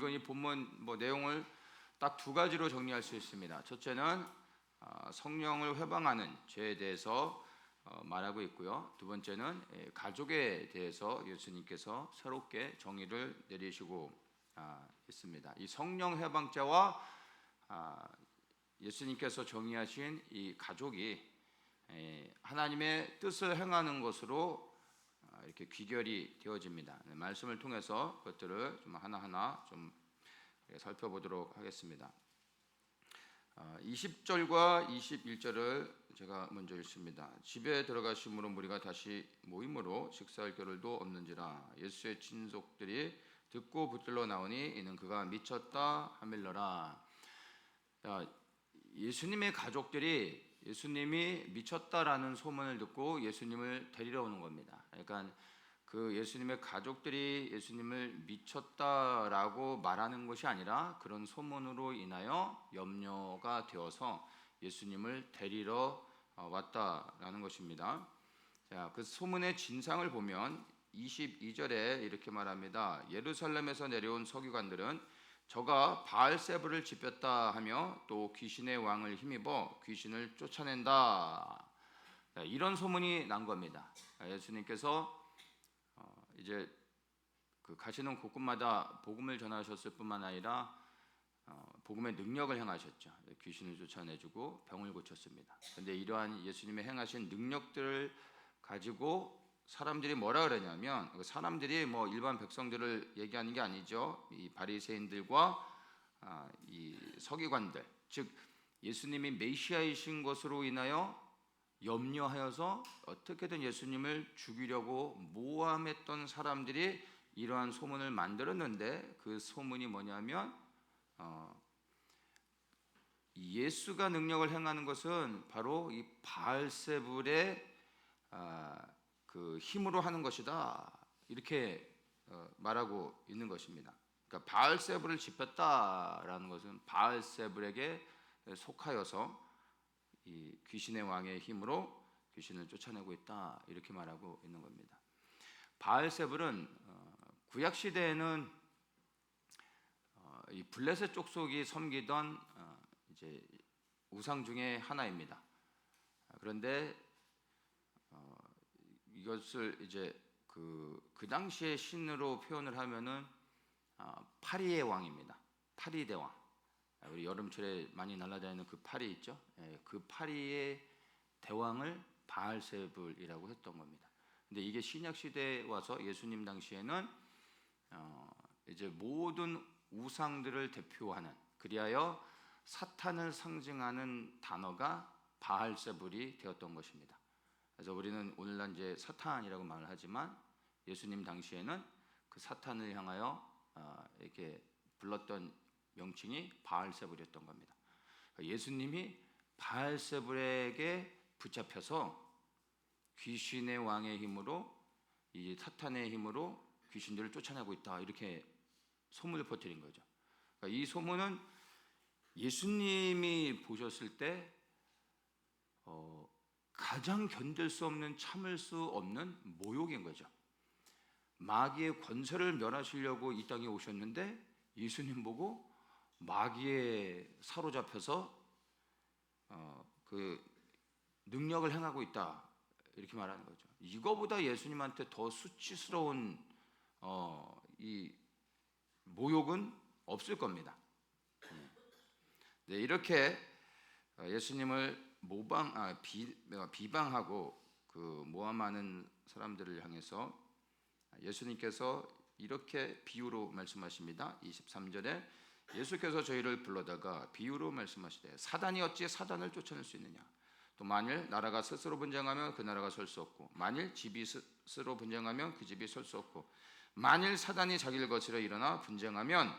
읽은 이 본문 내용을 딱 두 가지로 정리할 수 있습니다. 첫째는 성령을 회방하는 죄에 대해서 말하고 있고요. 두 번째는 가족에 대해서 예수님께서 새롭게 정의를 내리시고 있습니다. 이 성령 회방죄와 예수님께서 정의하신 이 가족이 하나님의 뜻을 행하는 것으로 이렇게 귀결이 되어집니다. 말씀을 통해서 그것들을 좀 하나하나 좀 살펴보도록 하겠습니다. 20절과 21절을 제가 먼저 읽습니다. 집에 들어가심으로 무리가 다시 모임으로 식사할 겨를도 없는지라. 예수의 친족들이 듣고 붙들러 나오니 이는 그가 미쳤다 하밀러라. 예수님의 가족들이 예수님이 미쳤다라는 소문을 듣고 예수님을 데리러 오는 겁니다. 그러니까 그 예수님의 가족들이 예수님을 미쳤다라고 말하는 것이 아니라 그런 소문으로 인하여 염려가 되어서 예수님을 데리러 왔다라는 것입니다. 자, 그 소문의 진상을 보면 22절에 이렇게 말합니다. 예루살렘에서 내려온 서기관들은 저가 바알세불을 짚였다 하며 또 귀신의 왕을 힘입어 귀신을 쫓아낸다. 이런 소문이 난 겁니다. 예수님께서 이제 그 가시는 곳곳마다 복음을 전하셨을 뿐만 아니라 복음의 능력을 행하셨죠. 귀신을 쫓아내주고 병을 고쳤습니다. 그런데 이러한 예수님의 행하신 능력들을 가지고 사람들이 뭐라 그러냐면, 사람들이 일반 백성들을 얘기하는 게 아니죠. 이 바리새인들과 이 서기관들, 즉 예수님이 메시아이신 것으로 인하여 염려하여서 어떻게든 예수님을 죽이려고 모함했던 사람들이 이러한 소문을 만들었는데, 그 소문이 뭐냐면 예수가 능력을 행하는 것은 바로 이 바알세불의 그 힘으로 하는 것이다, 이렇게 말하고 있는 것입니다. 그러니까 바알세불을 짚었다라는 것은 바알세불에게 속하여서 이 귀신의 왕의 힘으로 귀신을 쫓아내고 있다, 이렇게 말하고 있는 겁니다. 바알세불은 구약 시대에는 이 블레셋 족속이 섬기던 이제 우상 중에 하나입니다. 그런데 이것을 이제 그 당시의 신으로 표현을 하면은 파리의 왕입니다. 파리 대왕. 우리 여름철에 많이 날아다니는 그 파리 있죠? 그 파리의 대왕을 바알세불이라고 했던 겁니다. 근데 이게 신약 시대에 와서 예수님 당시에는 이제 모든 우상들을 대표하는, 그리하여 사탄을 상징하는 단어가 바알세불이 되었던 것입니다. 그래서 우리는 오늘날 이제 사탄이라고 말을 하지만 예수님 당시에는 그 사탄을 향하여 이렇게 불렀던 명칭이 바알세불이었던 겁니다. 예수님이 바알세불에게 붙잡혀서 귀신의 왕의 힘으로, 이 사탄의 힘으로 귀신들을 쫓아내고 있다, 이렇게 소문을 퍼뜨린 거죠. 그러니까 이 소문은 예수님이 보셨을 때 가장 견딜 수 없는, 참을 수 없는 모욕인 거죠. 마귀의 권세를 멸하시려고 이 땅에 오셨는데 예수님 보고 마귀에 사로잡혀서 그 능력을 행하고 있다, 이렇게 말하는 거죠. 이거보다 예수님한테 더 수치스러운 이 모욕은 없을 겁니다. 네, 이렇게 예수님을 비방하고 그 모함하는 사람들을 향해서 예수님께서 이렇게 비유로 말씀하십니다. 23절에 예수께서 저희를 불러다가 비유로 말씀하시되 사단이 어찌 사단을 쫓아낼 수 있느냐. 또 만일 나라가 스스로 분쟁하면 그 나라가 설 수 없고, 만일 집이 스스로 분쟁하면 그 집이 설 수 없고, 만일 사단이 자기를 거스려 일어나 분쟁하면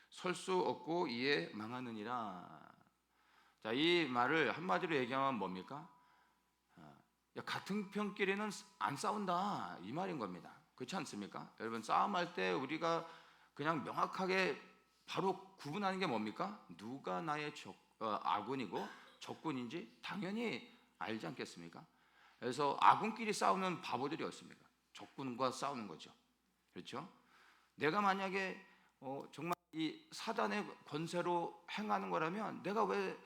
설 수 없고 이에 망하느니라. 자, 이 말을 한마디로 얘기하면 뭡니까? 같은 편끼리는 안 싸운다, 이 말인 겁니다. 그렇지 않습니까? 여러분, 싸움할 때 우리가 그냥 명확하게 바로 구분하는 게 뭡니까? 누가 나의 아군이고 적군인지 당연히 알지 않겠습니까? 그래서 아군끼리 싸우면 바보들이 없습니까? 적군과 싸우는 거죠. 그렇죠? 내가 만약에 정말 이 사단의 권세로 행하는 거라면 내가 왜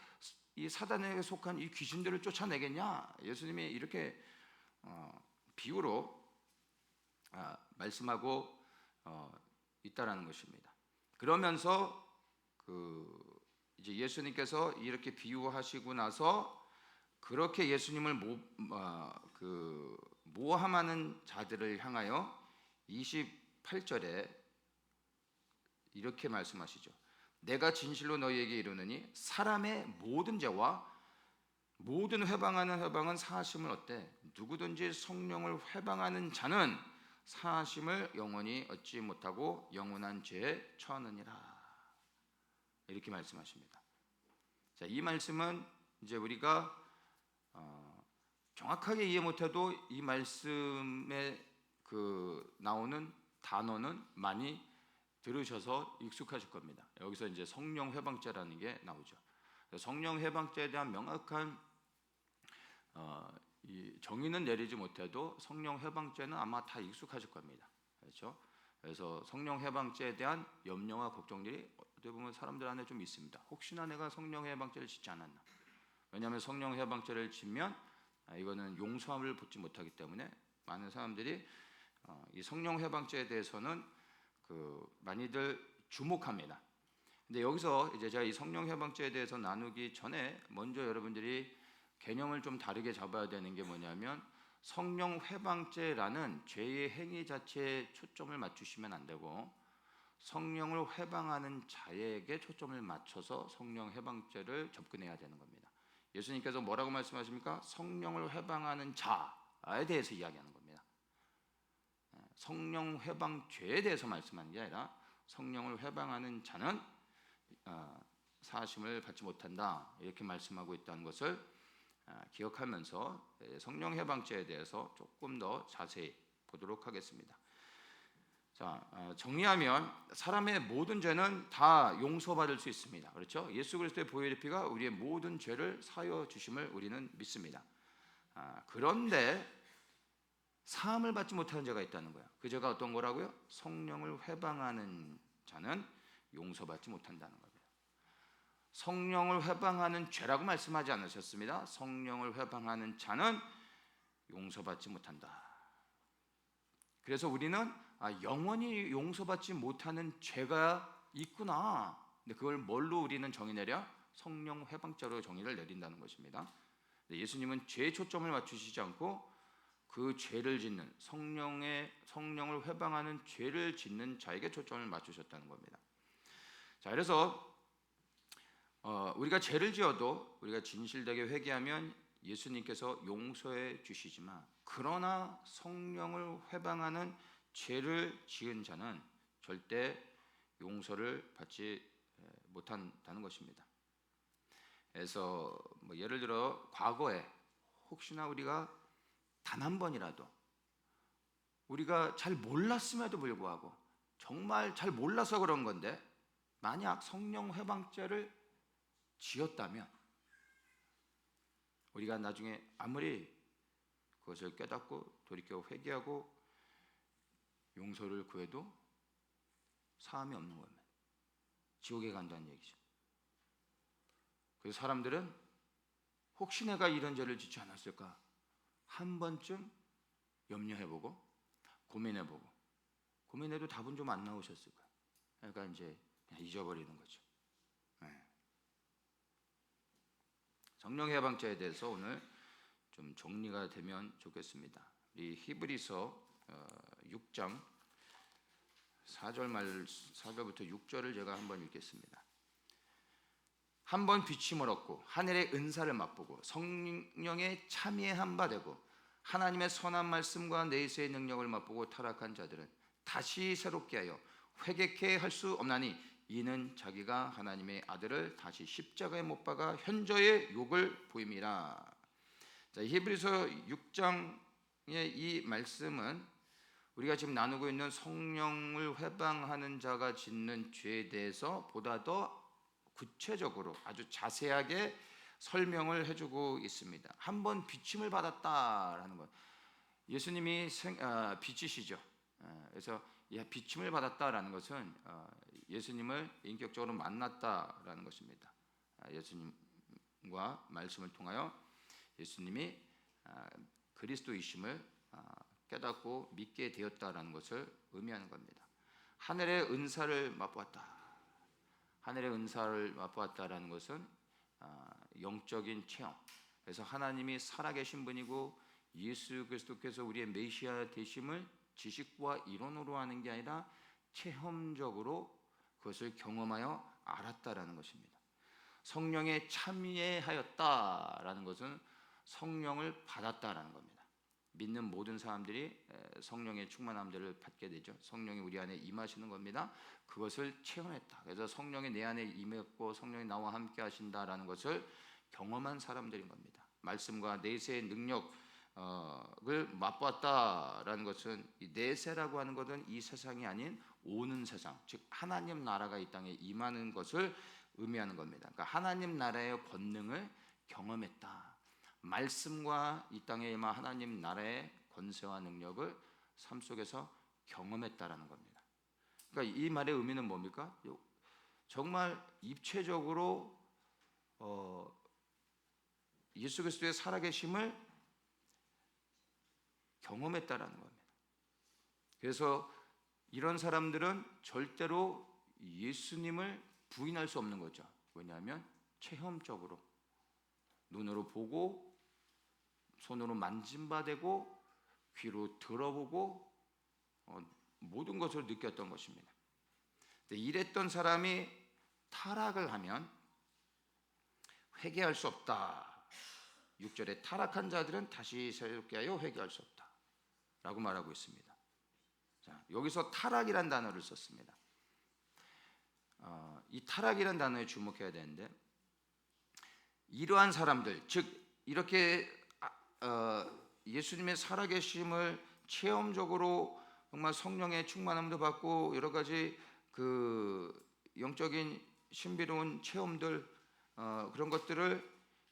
이 사단에게 속한 이 귀신들을 쫓아내겠냐? 예수님이 이렇게 비유로 말씀하고 있다라는 것입니다. 그러면서 이제 예수님께서 이렇게 비유하시고 나서 그렇게 예수님을 모함하는 자들을 향하여 28절에 이렇게 말씀하시죠. 내가 진실로 너희에게 이르노니 사람의 모든 죄와 모든 회방하는 회방은 사하심을 얻되 누구든지 성령을 회방하는 자는 사하심을 영원히 얻지 못하고 영원한 죄에 처하느니라. 이렇게 말씀하십니다. 자, 이 말씀은 이제 우리가 정확하게 이해 못해도 이 말씀에 나오는 단어는 많이 들으셔서 익숙하실 겁니다. 여기서 이제 성령 회방죄라는 게 나오죠. 성령 회방죄에 대한 명확한 이 정의는 내리지 못해도 성령 회방죄는 아마 다 익숙하실 겁니다. 그렇죠? 그래서 성령 회방죄에 대한 염려와 걱정들이 어떻게 보면 사람들 안에 좀 있습니다. 혹시나 내가 성령 회방죄를 짓지 않았나? 왜냐하면 성령 회방죄를 짓면 이거는 용서함을 받지 못하기 때문에 많은 사람들이 이 성령 회방죄에 대해서는 많이들 주목합니다. 근데 여기서 이제 제가 이 성령 회방죄에 대해서 나누기 전에 먼저 여러분들이 개념을 좀 다르게 잡아야 되는 게 뭐냐면 성령 회방죄라는 죄의 행위 자체에 초점을 맞추시면 안 되고 성령을 회방하는 자에게 초점을 맞춰서 성령 회방죄를 접근해야 되는 겁니다. 예수님께서 뭐라고 말씀하십니까? 성령을 회방하는 자에 대해서 이야기하는 겁니다. 성령 회방죄에 대해서 말씀하는 게 아니라 성령을 회방하는 자는 사하심을 받지 못한다 이렇게 말씀하고 있다는 것을 기억하면서 성령 회방죄에 대해서 조금 더 자세히 보도록 하겠습니다. 자, 정리하면 사람의 모든 죄는 다 용서받을 수 있습니다. 그렇죠? 예수 그리스도의 보혈의 피가 우리의 모든 죄를 사하여 주심을 우리는 믿습니다. 그런데 사함을 받지 못하는 죄가 있다는 거예요. 그 죄가 어떤 거라고요? 성령을 회방하는 자는 용서받지 못한다는 겁니다. 성령을 회방하는 죄라고 말씀하지 않으셨습니다. 성령을 회방하는 자는 용서받지 못한다. 그래서 우리는 영원히 용서받지 못하는 죄가 있구나. 근데 그걸 뭘로 우리는 정의 내려? 성령 회방죄로 정의를 내린다는 것입니다. 예수님은 죄에 초점을 맞추시지 않고 그 죄를 짓는 성령을 회방하는 죄를 짓는 자에게 초점을 맞추셨다는 겁니다. 자, 그래서 우리가 죄를 지어도 우리가 진실되게 회개하면 예수님께서 용서해 주시지만 그러나 성령을 회방하는 죄를 지은 자는 절대 용서를 받지 못한다는 것입니다. 그래서 예를 들어 과거에 혹시나 우리가 단 한 번이라도 우리가 잘 몰랐음에도 불구하고 정말 잘 몰라서 그런 건데 만약 성령 회방죄를 지었다면 우리가 나중에 아무리 그것을 깨닫고 돌이켜 회개하고 용서를 구해도 사함이 없는 겁니다. 지옥에 간다는 얘기죠. 그래서 사람들은 혹시 내가 이런 죄를 짓지 않았을까 한 번쯤 염려해보고 고민해도 답은 좀 안 나오셨을 거예요. 그러니까 이제 그냥 잊어버리는 거죠. 성령 회방죄에 대해서 오늘 좀 정리가 되면 좋겠습니다. 이 히브리서 6장 4절부터 6절을 제가 한번 읽겠습니다. 한번 비침을 얻고 하늘의 은사를 맛보고 성령의 참여에 한바되고 하나님의 선한 말씀과 내세의 능력을 맛보고 타락한 자들은 다시 새롭게 하여 회개케 할 수 없나니 이는 자기가 하나님의 아들을 다시 십자가에 못 박아 현저의 욕을 보임이라. 자, 히브리서 6장의 이 말씀은 우리가 지금 나누고 있는 성령을 회방하는 자가 짓는 죄에 대해서 보다 더 구체적으로 아주 자세하게 설명을 해주고 있습니다. 한번 비침을 받았다라는 것, 예수님이 빛이시죠. 그래서 비침을 받았다라는 것은 예수님을 인격적으로 만났다라는 것입니다. 예수님과 말씀을 통하여 예수님이 그리스도이심을 깨닫고 믿게 되었다라는 것을 의미하는 겁니다. 하늘의 은사를 맛보았다. 하늘의 은사를 맛보았다라는 것은 영적인 체험. 그래서 하나님이 살아계신 분이고 예수 그리스도께서 우리의 메시아 되심을 지식과 이론으로 하는 게 아니라 체험적으로 그것을 경험하여 알았다라는 것입니다. 성령에 참여하였다라는 것은 성령을 받았다라는 겁니다. 믿는 모든 사람들이 성령의 충만함들을 받게 되죠. 성령이 우리 안에 임하시는 겁니다. 그것을 체험했다. 그래서 성령이 내 안에 임했고 성령이 나와 함께 하신다라는 것을 경험한 사람들인 겁니다. 말씀과 내세의 능력을 맛보았다라는 것은, 이 내세라고 하는 것은 이 세상이 아닌 오는 세상, 즉 하나님 나라가 이 땅에 임하는 것을 의미하는 겁니다. 그러니까 하나님 나라의 권능을 경험했다. 말씀과 이 땅에 임한 하나님 나라의 권세와 능력을 삶 속에서 경험했다라는 겁니다. 그러니까 이 말의 의미는 뭡니까? 정말 입체적으로 예수 그리스도의 살아계심을 경험했다라는 겁니다. 그래서 이런 사람들은 절대로 예수님을 부인할 수 없는 거죠. 왜냐하면 체험적으로 눈으로 보고 손으로 만진바되고 귀로 들어보고 모든 것을 느꼈던 것입니다. 이랬던 사람이 타락을 하면 회개할 수 없다. 6절에 타락한 자들은 다시 새롭게 하여 회개할 수 없다 라고 말하고 있습니다. 자, 여기서 타락이란 단어를 썼습니다. 이 타락이란 단어에 주목해야 되는데, 이러한 사람들, 즉 이렇게 예수님의 살아계심을 체험적으로 정말 성령의 충만함도 받고 여러 가지 그 영적인 신비로운 체험들, 그런 것들을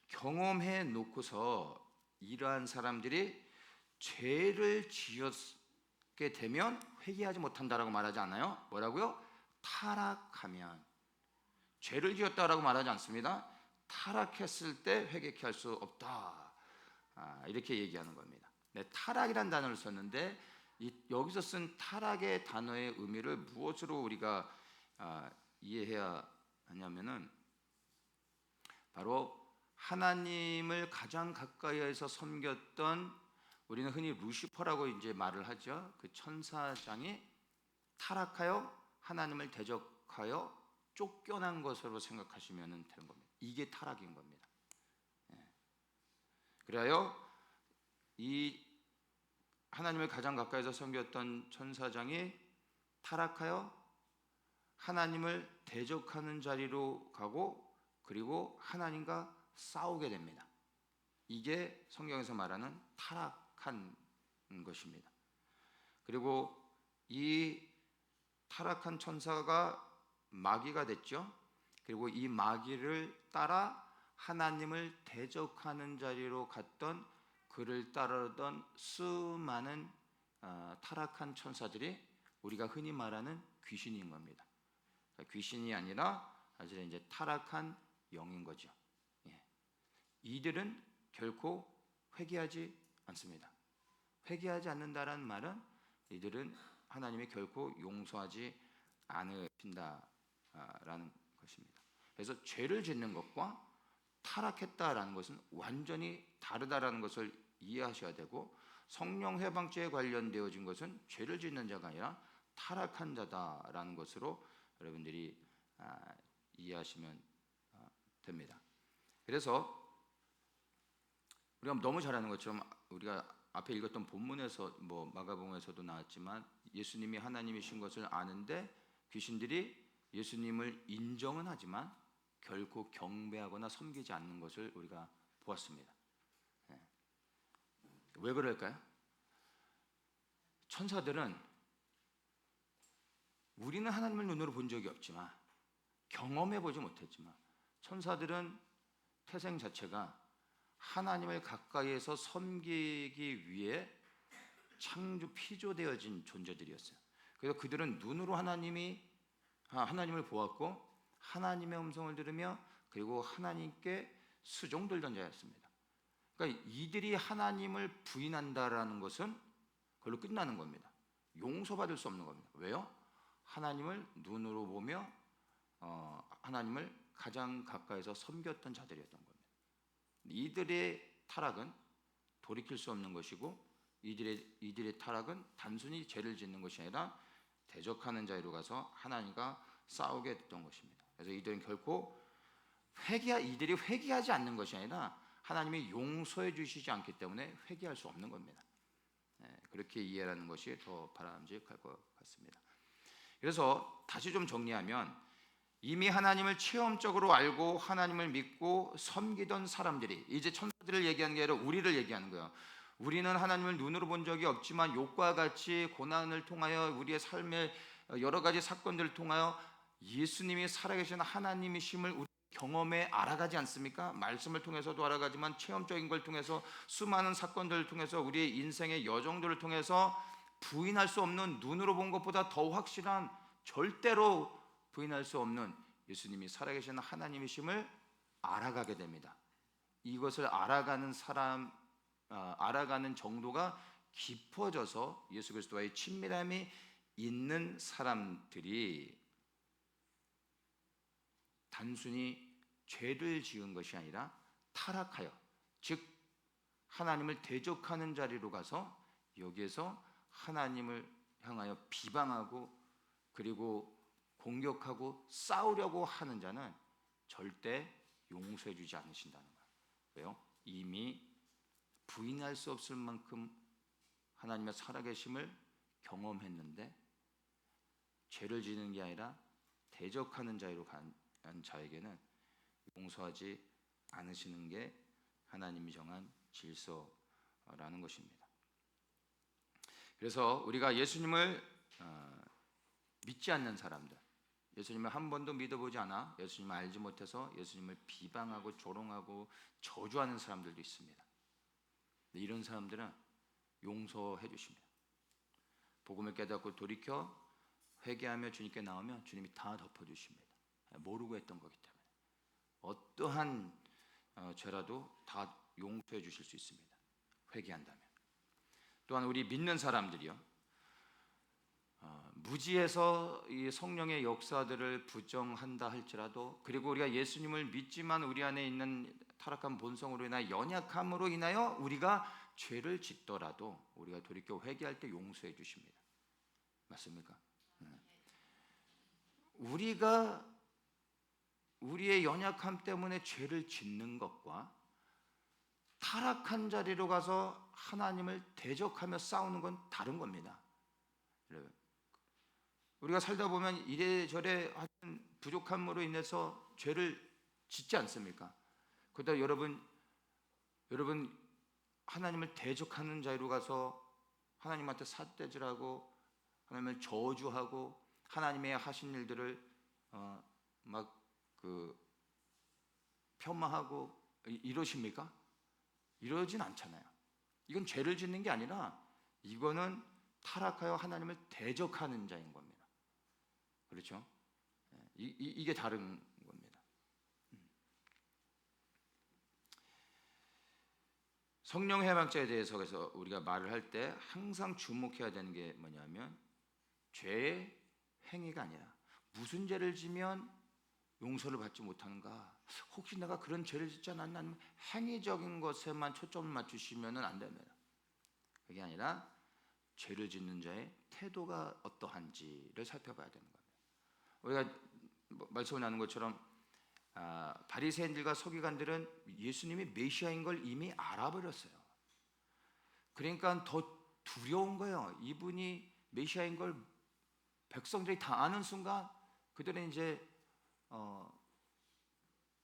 경험해 놓고서 이러한 사람들이 죄를 지었게 되면 회개하지 못한다라고 말하지 않아요? 뭐라고요? 타락하면. 죄를 지었다라고 말하지 않습니다. 타락했을 때 회개케 할 수 없다, 이렇게 얘기하는 겁니다. 타락이란 단어를 썼는데 여기서 쓴 타락의 단어의 의미를 무엇으로 우리가 이해해야 하냐면은, 바로 하나님을 가장 가까이에서 섬겼던, 우리는 흔히 루시퍼라고 이제 말을 하죠. 그 천사장이 타락하여 하나님을 대적하여 쫓겨난 것으로 생각하시면 되는 겁니다. 이게 타락인 겁니다. 그래요, 이 하나님을 가장 가까이서 섬겼던 천사장이 타락하여 하나님을 대적하는 자리로 가고, 그리고 하나님과 싸우게 됩니다. 이게 성경에서 말하는 타락한 것입니다. 그리고 이 타락한 천사가 마귀가 됐죠. 그리고 이 마귀를 따라 하나님을 대적하는 자리로 갔던, 그를 따르던 수많은 타락한 천사들이 우리가 흔히 말하는 귀신인 겁니다. 귀신이 아니라 사실 이제 타락한 영인 거죠. 이들은 결코 회개하지 않습니다. 회개하지 않는다라는 말은 이들은 하나님이 결코 용서하지 않으신다라는 것입니다. 그래서 죄를 짓는 것과 타락했다라는 것은 완전히 다르다라는 것을 이해하셔야 되고, 성령 회방죄에 관련되어진 것은 죄를 짓는 자가 아니라 타락한 자다라는 것으로 여러분들이 이해하시면 됩니다. 그래서 우리가 너무 잘 아는 것처럼, 우리가 앞에 읽었던 본문에서 마가복음에서도 나왔지만, 예수님이 하나님이신 것을 아는데 귀신들이 예수님을 인정은 하지만 결코 경배하거나 섬기지 않는 것을 우리가 보았습니다. 왜 그럴까요? 천사들은, 우리는 하나님을 눈으로 본 적이 없지만, 경험해 보지 못했지만, 천사들은 태생 자체가 하나님을 가까이에서 섬기기 위해 피조되어진 존재들이었어요. 그래서 그들은 눈으로 하나님이 하나님을 보았고 하나님의 음성을 들으며 그리고 하나님께 수종 들던 자였습니다. 그러니까 이들이 하나님을 부인한다라는 것은 그걸로 끝나는 겁니다. 용서받을 수 없는 겁니다. 왜요? 하나님을 눈으로 보며 하나님을 가장 가까이서 섬겼던 자들이었던 겁니다. 이들의 타락은 돌이킬 수 없는 것이고 이들의 타락은 단순히 죄를 짓는 것이 아니라 대적하는 자리로 가서 하나님과 싸우게 됐던 것입니다. 그래서 이들은 결코 이들이 회개하지 않는 것이 아니라 하나님이 용서해 주시지 않기 때문에 회개할 수 없는 겁니다. 그렇게 이해하는 것이 더 바람직할 것 같습니다. 그래서 다시 좀 정리하면 이미 하나님을 체험적으로 알고 하나님을 믿고 섬기던 사람들이 이제 천사들을 얘기하는 게 아니라 우리를 얘기하는 거예요. 우리는 하나님을 눈으로 본 적이 없지만 욕과 같이 고난을 통하여 우리의 삶의 여러 가지 사건들을 통하여 예수님이 살아계신 하나님이심을 우리 경험에 알아가지 않습니까? 말씀을 통해서도 알아가지만 체험적인 걸 통해서 수많은 사건들을 통해서 우리의 인생의 여정들을 통해서 부인할 수 없는, 눈으로 본 것보다 더 확실한, 절대로 부인할 수 없는 예수님이 살아계신 하나님이심을 알아가게 됩니다. 이것을 알아가는 알아가는 정도가 깊어져서 예수 그리스도와의 친밀함이 있는 사람들이 단순히 죄를 지은 것이 아니라 타락하여, 즉 하나님을 대적하는 자리로 가서 여기에서 하나님을 향하여 비방하고 그리고 공격하고 싸우려고 하는 자는 절대 용서해 주지 않으신다는 거예요. 왜요? 이미 부인할 수 없을 만큼 하나님의 살아계심을 경험했는데 죄를 지는 게 아니라 대적하는 자리로 간 자에게는 용서하지 않으시는 게 하나님이 정한 질서라는 것입니다. 그래서 우리가 예수님을 믿지 않는 사람들, 예수님을 한 번도 믿어보지 않아 예수님을 알지 못해서 예수님을 비방하고 조롱하고 저주하는 사람들도 있습니다. 이런 사람들은 용서해 주십니다. 복음을 깨닫고 돌이켜 회개하며 주님께 나오면 주님이 다 덮어주십니다. 모르고 했던 거기 때문에 어떠한 죄라도 다 용서해 주실 수 있습니다. 회개한다면. 또한 우리 믿는 사람들이요, 무지해서 이 성령의 역사들을 부정한다 할지라도, 그리고 우리가 예수님을 믿지만 우리 안에 있는 타락한 본성으로 인하여 연약함으로 인하여 우리가 죄를 짓더라도 우리가 돌이켜 회개할 때 용서해 주십니다. 맞습니까? 우리가 우리의 연약함 때문에 죄를 짓는 것과 타락한 자리로 가서 하나님을 대적하며 싸우는 건 다른 겁니다. 우리가 살다 보면 이래저래 하는 부족함으로 인해서 죄를 짓지 않습니까? 그러다 여러분 하나님을 대적하는 자리로 가서 하나님한테 삿대질하고 하나님을 저주하고 하나님의 하신 일들을 폄하하고 이러십니까? 이러진 않잖아요. 이건 죄를 짓는 게 아니라 이거는 타락하여 하나님을 대적하는 자인 겁니다. 그렇죠? 이게 다른 겁니다. 성령 해방자에 대해서 그래서 우리가 말을 할 때 항상 주목해야 되는 게 뭐냐면 죄의 행위가 아니라 무슨 죄를 지면 용서를 받지 못하는가? 혹시 내가 그런 죄를 짓지 않았나? 아니면 행위적인 것에만 초점을 맞추시면 안 됩니다. 그게 아니라 죄를 짓는 자의 태도가 어떠한지를 살펴봐야 되는 겁니다. 우리가 말씀을 나눈 것처럼 바리새인들과 서기관들은 예수님이 메시아인 걸 이미 알아버렸어요. 그러니까 더 두려운 거예요. 이분이 메시아인 걸 백성들이 다 아는 순간 그들은 이제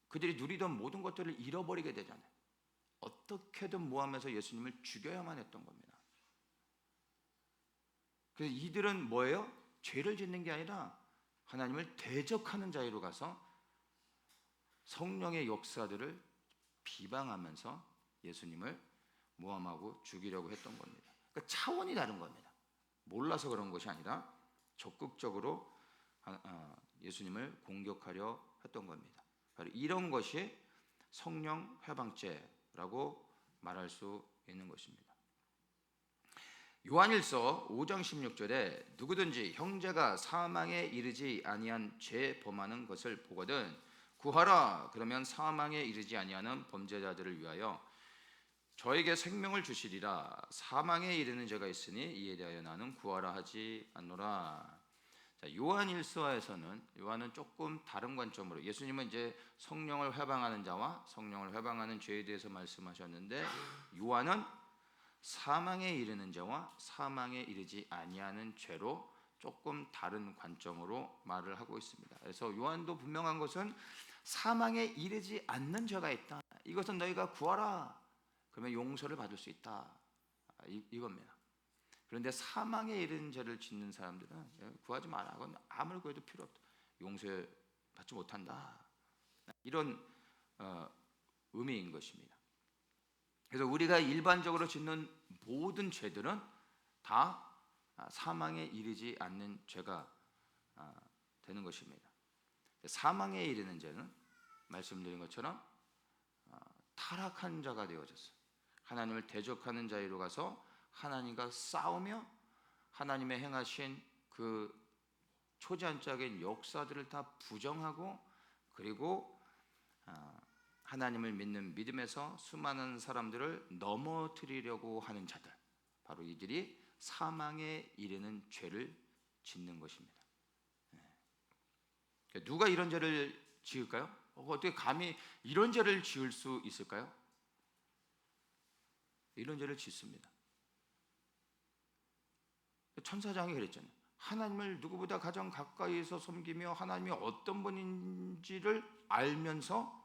그들이 누리던 모든 것들을 잃어버리게 되잖아요. 어떻게든 모함해서 예수님을 죽여야만 했던 겁니다. 그래서 이들은 뭐예요? 죄를 짓는 게 아니라 하나님을 대적하는 자리로 가서 성령의 역사들을 비방하면서 예수님을 모함하고 죽이려고 했던 겁니다. 그러니까 차원이 다른 겁니다. 몰라서 그런 것이 아니라 적극적으로 예수님을 공격하려 했던 겁니다. 바로 이런 것이 성령 회방죄라고 말할 수 있는 것입니다. 요한일서 5장 16절에 누구든지 형제가 사망에 이르지 아니한 죄 범하는 것을 보거든 구하라. 그러면 사망에 이르지 아니하는 범죄자들을 위하여 저에게 생명을 주시리라. 사망에 이르는 죄가 있으니 이에 대하여 나는 구하라 하지 않노라. 자, 요한일서에서는 요한은 조금 다른 관점으로 예수님은 이제 성령을 회방하는 자와 성령을 회방하는 죄에 대해서 말씀하셨는데 요한은 사망에 이르는 죄와 사망에 이르지 아니하는 죄로 조금 다른 관점으로 말을 하고 있습니다. 그래서 요한도 분명한 것은 사망에 이르지 않는 죄가 있다. 이것은 너희가 구하라. 그러면 용서를 받을 수 있다. 이겁니다. 그런데 사망에 이르는 죄를 짓는 사람들은 구하지 마라. 그건 아무리 구해도 필요 없다. 용서받지 못한다. 이런 의미인 것입니다. 그래서 우리가 일반적으로 짓는 모든 죄들은 다 사망에 이르지 않는 죄가 되는 것입니다. 사망에 이르는 죄는 말씀드린 것처럼 타락한 자가 되어졌어요. 하나님을 대적하는 자리로 가서 하나님과 싸우며 하나님의 행하신 그 초자연적인 역사들을 다 부정하고 그리고 하나님을 믿는 믿음에서 수많은 사람들을 넘어뜨리려고 하는 자들, 바로 이들이 사망에 이르는 죄를 짓는 것입니다. 누가 이런 죄를 지을까요? 어떻게 감히 이런 죄를 지을 수 있을까요? 이런 죄를 짓습니다. 천사장이 그랬잖아요. 하나님을 누구보다 가장 가까이에서 섬기며 하나님이 어떤 분인지를 알면서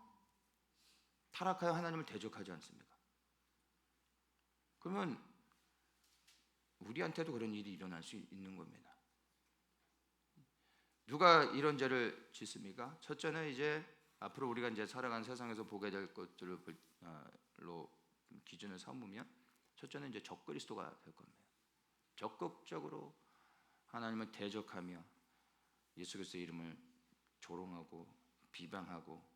타락하여 하나님을 대적하지 않습니까? 그러면 우리한테도 그런 일이 일어날 수 있는 겁니다. 누가 이런 죄를 짓습니까? 첫째는 이제 앞으로 우리가 이제 살아가는 세상에서 보게 될 것들로 기준을 삼으면 첫째는 이제 적그리스도가 될 겁니다. 적극적으로 하나님을 대적하며 예수 그리스도의 이름을 조롱하고 비방하고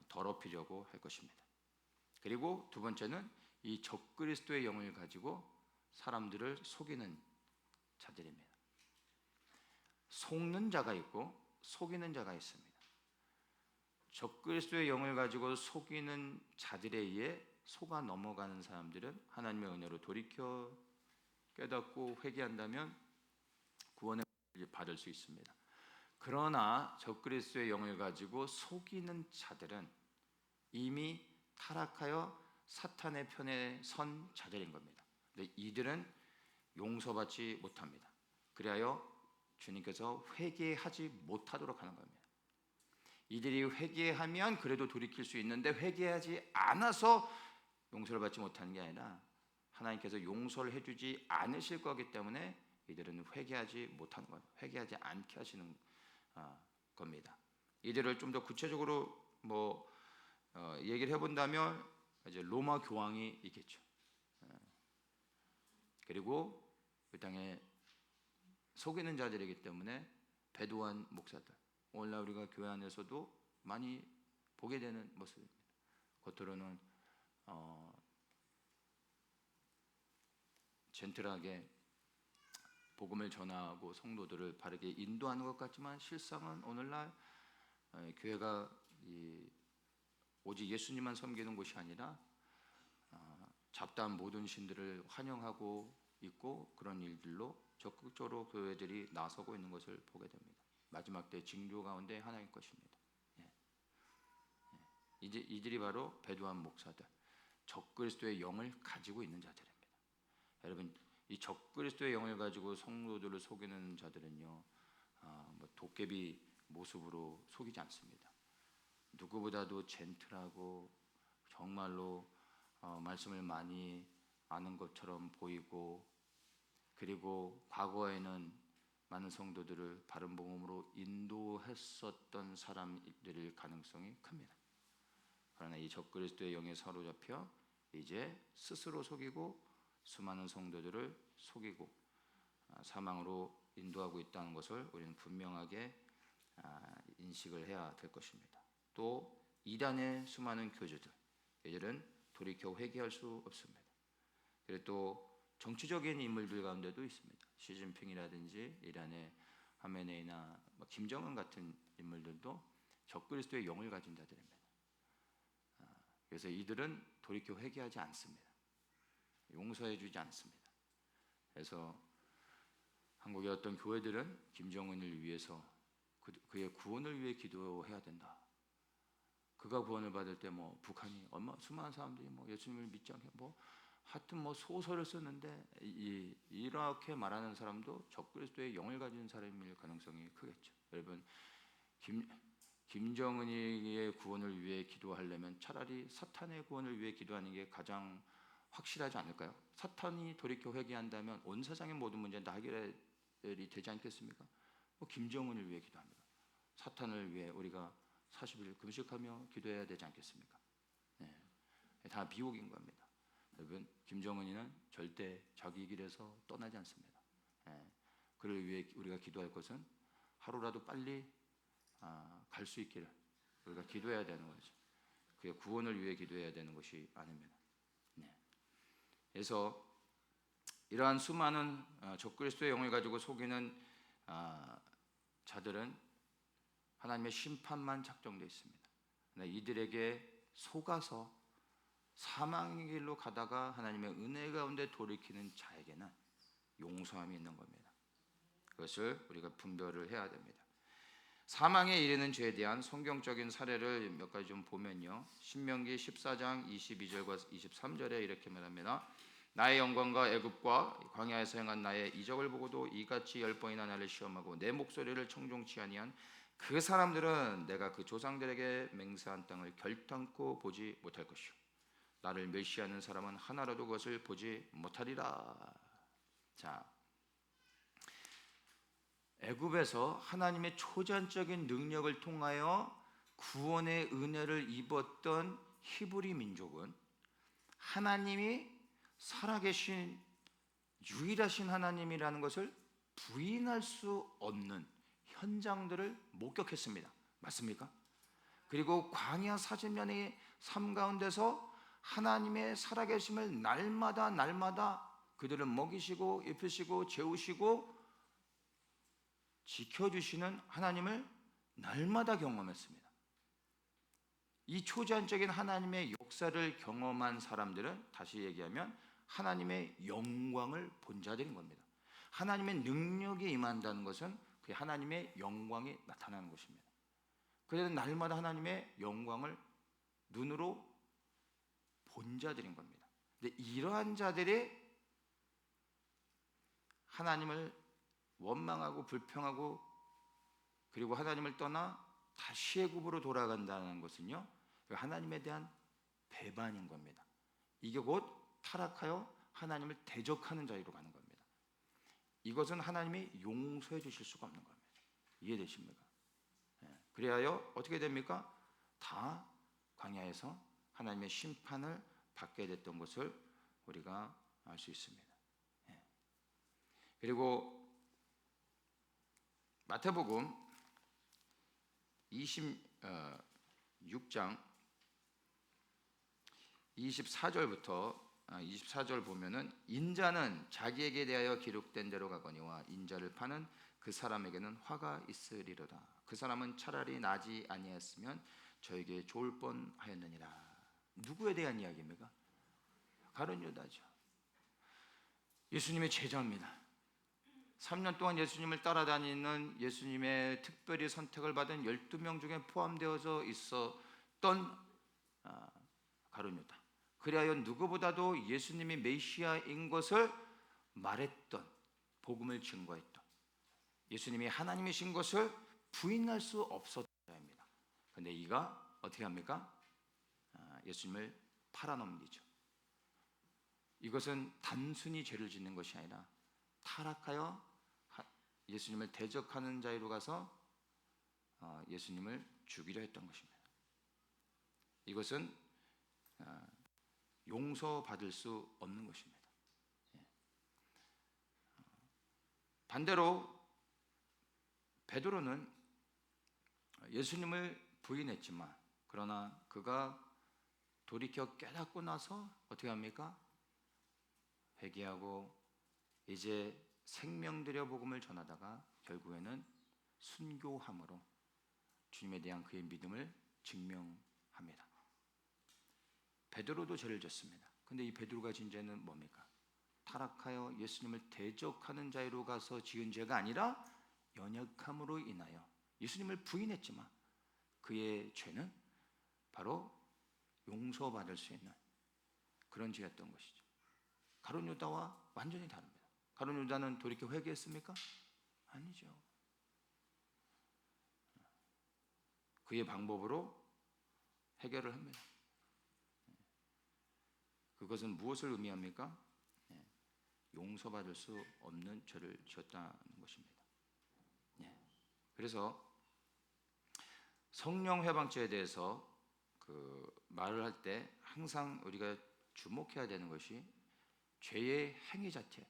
더럽히려고 할 것입니다. 그리고 두 번째는 이 적그리스도의 영을 가지고 사람들을 속이는 자들입니다. 속는 자가 있고 속이는 자가 있습니다. 적그리스도의 영을 가지고 속이는 자들에 의해 속아 넘어가는 사람들은 하나님의 은혜로 돌이켜 깨닫고 회개한다면 구원을 받을 수 있습니다. 그러나 적그리스도의 영을 가지고 속이는 자들은 이미 타락하여 사탄의 편에 선 자들인 겁니다. 근데 이들은 용서받지 못합니다. 그리하여 주님께서 회개하지 못하도록 하는 겁니다. 이들이 회개하면 그래도 돌이킬 수 있는데 회개하지 않아서 용서를 받지 못하는 게 아니라 하나님께서 용서를 해주지 않으실 거기 때문에 이들은 회개하지 못하는 거예요. 회개하지 않게 하시는 겁니다. 이들을 좀 더 구체적으로 얘기를 해본다면 이제 로마 교황이 있겠죠. 그리고 그 땅에 속이는 자들이기 때문에 배도한 목사들, 오늘날 우리가 교회 안에서도 많이 보게 되는 모습입니다. 겉으로는 젠틀하게 복음을 전하고 성도들을 바르게 인도하는 것 같지만 실상은 오늘날 교회가 오직 예수님만 섬기는 곳이 아니라 잡다한 모든 신들을 환영하고 있고 그런 일들로 적극적으로 교회들이 나서고 있는 것을 보게 됩니다. 마지막 때 징조 가운데 하나일 것입니다. 이들이 바로 배도한 목사들, 적그리스도의 영을 가지고 있는 자들입니다. 여러분, 이 적그리스도의 영을 가지고 성도들을 속이는 자들은요, 도깨비 모습으로 속이지 않습니다. 누구보다도 젠틀하고 정말로 말씀을 많이 아는 것처럼 보이고, 그리고 과거에는 많은 성도들을 바른 복음으로 인도했었던 사람들일 가능성이 큽니다. 그러나 이 적그리스도의 영에 사로잡혀 이제 스스로 속이고 수많은 성도들을 속이고 사망으로 인도하고 있다는 것을 우리는 분명하게 인식을 해야 될 것입니다. 또 이단의 수많은 교주들, 이들은 돌이켜 회개할 수 없습니다. 그리고 또 정치적인 인물들 가운데도 있습니다. 시진핑이라든지 이란의 하메네이나 김정은 같은 인물들도 적그리스도의 영을 가진 자들입니다. 그래서 이들은 돌이켜 회개하지 않습니다. 용서해주지 않습니다. 그래서 한국의 어떤 교회들은 김정은을 위해서 그의 구원을 위해 기도해야 된다. 그가 구원을 받을 때 북한이 수많은 사람들이 예수님을 믿지 않게 하여튼 소설을 썼는데 이렇게 말하는 사람도 적그리스도의 영을 가진 사람일 가능성이 크겠죠. 여러분, 김정은의 구원을 위해 기도하려면 차라리 사탄의 구원을 위해 기도하는 게 가장 확실하지 않을까요? 사탄이 돌이켜 회개한다면 온 세상의 모든 문제는 다 해결이 되지 않겠습니까? 김정은을 위해 기도합니다. 사탄을 위해 우리가 40일 금식하며 기도해야 되지 않겠습니까? 네. 다 비옥인 겁니다. 여러분, 김정은이는 절대 자기 길에서 떠나지 않습니다. 네. 그를 위해 우리가 기도할 것은 하루라도 빨리 갈 수 있기를 우리가 기도해야 되는 거죠. 그의 구원을 위해 기도해야 되는 것이 아닙니다. 네. 그래서 이러한 수많은 적그리스도의 영을 가지고 속이는 자들은 하나님의 심판만 작정되어 있습니다. 이들에게 속아서 사망의 길로 가다가 하나님의 은혜 가운데 돌이키는 자에게는 용서함이 있는 겁니다. 그것을 우리가 분별을 해야 됩니다. 사망에 이르는 죄에 대한 성경적인 사례를 몇 가지 좀 보면요, 신명기 14장 22절과 23절에 이렇게 말합니다. 나의 영광과 애굽과 광야에서 행한 나의 이적을 보고도 이같이 10번이나 나를 시험하고 내 목소리를 청종치 아니한 그 사람들은 내가 그 조상들에게 맹세한 땅을 결단코 보지 못할 것이요 나를 멸시하는 사람은 하나라도 그것을 보지 못하리라. 자, 애굽에서 하나님의 초자연적인 능력을 통하여 구원의 은혜를 입었던 히브리 민족은 하나님이 살아계신 유일하신 하나님이라는 것을 부인할 수 없는 현장들을 목격했습니다. 맞습니까? 그리고 광야 40년의 삶 가운데서 하나님의 살아계심을 날마다 그들을 먹이시고 입히시고 재우시고 지켜주시는 하나님을 날마다 경험했습니다. 이 초자연적인 하나님의 역사를 경험한 사람들은 다시 얘기하면 하나님의 영광을 본 자들인 겁니다. 하나님의 능력이 임한다는 것은 그 하나님의 영광이 나타나는 것입니다. 그래서 날마다 하나님의 영광을 눈으로 본 자들인 겁니다. 근데 이러한 자들이 하나님을 원망하고 불평하고 그리고 하나님을 떠나 다시 애굽으로 돌아간다는 것은요, 하나님에 대한 배반인 겁니다. 이게 곧 타락하여 하나님을 대적하는 자리로 가는 겁니다. 이것은 하나님이 용서해 주실 수가 없는 겁니다. 이해되십니까? 그리하여 어떻게 됩니까? 다 광야에서 하나님의 심판을 받게 됐던 것을 우리가 알 수 있습니다. 그리고 마태복음 26장 24절 보면은 인자는 자기에게 대하여 기록된 대로 가거니와 인자를 파는 그 사람에게는 화가 있으리로다. 그 사람은 차라리 나지 아니했으면 저에게 좋을 뻔하였느니라. 누구에 대한 이야기입니까? 가룟 유다죠. 예수님의 제자입니다. 3년 동안 예수님을 따라다니는 예수님의 특별히 선택을 받은 12명 중에 포함되어져 있었던 가룟 유다. 그리하여 누구보다도 예수님이 메시아인 것을 말했던, 복음을 증거했던, 예수님이 하나님이신 것을 부인할 수 없었던 자입니다. 그런데 이가 어떻게 합니까? 예수님을 팔아넘기죠. 이것은 단순히 죄를 짓는 것이 아니라 타락하여 예수님을 대적하는 자리로 가서 예수님을 죽이려 했던 것입니다. 이것은 용서받을 수 없는 것입니다. 반대로 베드로는 예수님을 부인했지만 그러나 그가 돌이켜 깨닫고 나서 어떻게 합니까? 회개하고 이제 생명 들여 복음을 전하다가 결국에는 순교함으로 주님에 대한 그의 믿음을 증명합니다. 베드로도 죄를 졌습니다. 근데 이 베드로가 진 죄는 뭡니까? 타락하여 예수님을 대적하는 자리로 가서 지은 죄가 아니라 연약함으로 인하여 예수님을 부인했지만 그의 죄는 바로 용서받을 수 있는 그런 죄였던 것이죠. 가룟 유다와 완전히 다릅니다. 가룟 유다는 돌이켜 회개했습니까? 아니죠. 그의 방법으로 해결을 합니다. 그것은 무엇을 의미합니까? 용서받을 수 없는 죄를 지었다는 것입니다. 그래서 성령 회방죄에 대해서 말을 할 때 항상 우리가 주목해야 되는 것이 죄의 행위 자체,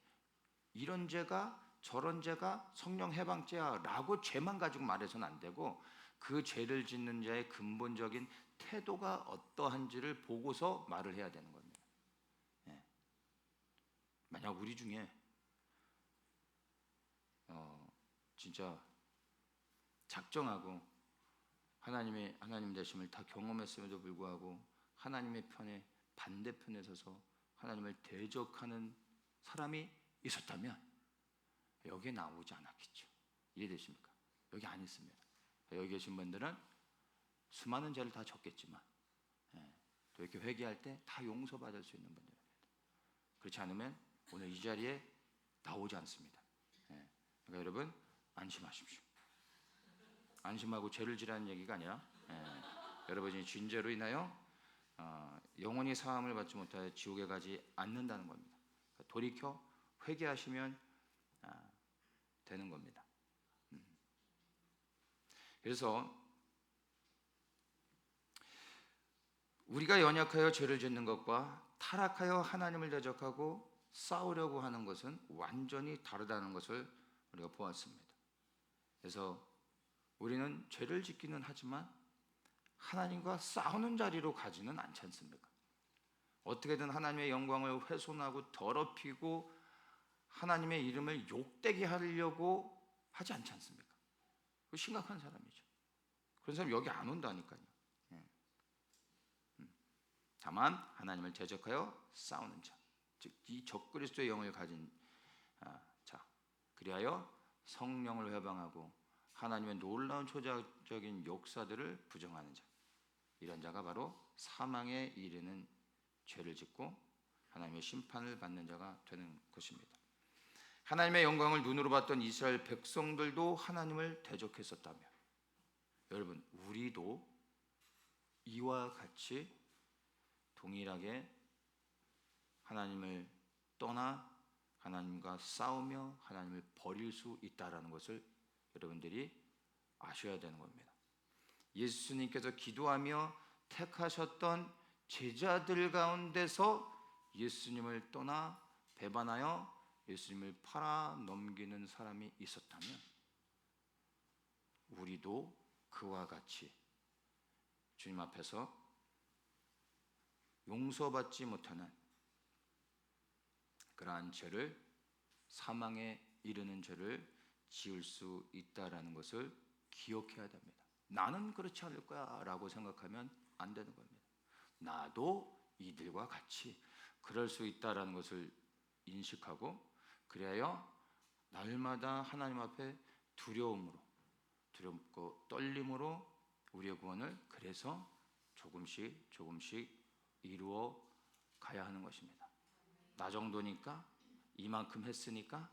이런 죄가 저런 죄가 성령 해방죄야 라고 죄만 가지고 말해서는 안 되고 그 죄를 짓는 자의 근본적인 태도가 어떠한지를 보고서 말을 해야 되는 겁니다. 만약 우리 중에 진짜 작정하고 하나님 되심을 다 경험했음에도 불구하고 하나님의 편에 반대편에 서서 하나님을 대적하는 사람이 있었다면 여기에 나오지 않았겠죠. 이해되십니까? 여기 안 있습니다. 여기 계신 분들은 수많은 죄를 다 졌겠지만 또 이렇게 회개할 때 다 용서받을 수 있는 분들입니다. 그렇지 않으면 오늘 이 자리에 나오지 않습니다. 그러니까 여러분 안심하십시오. 안심하고 죄를 지라는 얘기가 아니라 여러분이 죄로 인하여 영원히 사함을 받지 못하여 지옥에 가지 않는다는 겁니다. 그러니까 돌이켜 회개하시면 되는 겁니다. 그래서 우리가 연약하여 죄를 짓는 것과 타락하여 하나님을 대적하고 싸우려고 하는 것은 완전히 다르다는 것을 우리가 보았습니다. 그래서 우리는 죄를 짓기는 하지만 하나님과 싸우는 자리로 가지는 않지 않습니까? 어떻게든 하나님의 영광을 훼손하고 더럽히고 하나님의 이름을 욕되게 하려고 하지 않지 않습니까? 그 심각한 사람이죠. 그런 사람 여기 안 온다니까요. 다만 하나님을 대적하여 싸우는 자, 즉 이 적그리스도의 영을 가진 자, 그리하여 성령을 회방하고 하나님의 놀라운 초자적인 역사들을 부정하는 자, 이런 자가 바로 사망에 이르는 죄를 짓고 하나님의 심판을 받는 자가 되는 것입니다. 하나님의 영광을 눈으로 봤던 이스라엘 백성들도 하나님을 대적했었다며 여러분 우리도 이와 같이 동일하게 하나님을 떠나 하나님과 싸우며 하나님을 버릴 수 있다는 것을 여러분들이 아셔야 되는 겁니다. 예수님께서 기도하며 택하셨던 제자들 가운데서 예수님을 떠나 배반하여 예수님을 팔아 넘기는 사람이 있었다면 우리도 그와 같이 주님 앞에서 용서받지 못하는 그러한 죄를, 사망에 이르는 죄를 지을 수 있다라는 것을 기억해야 됩니다. 나는 그렇지 않을 거야 라고 생각하면 안 되는 겁니다. 나도 이들과 같이 그럴 수 있다라는 것을 인식하고 그래야 날마다 하나님 앞에 두렵고 떨림으로 우리의 구원을 그래서 조금씩 이루어 가야 하는 것입니다. 나 정도니까 이만큼 했으니까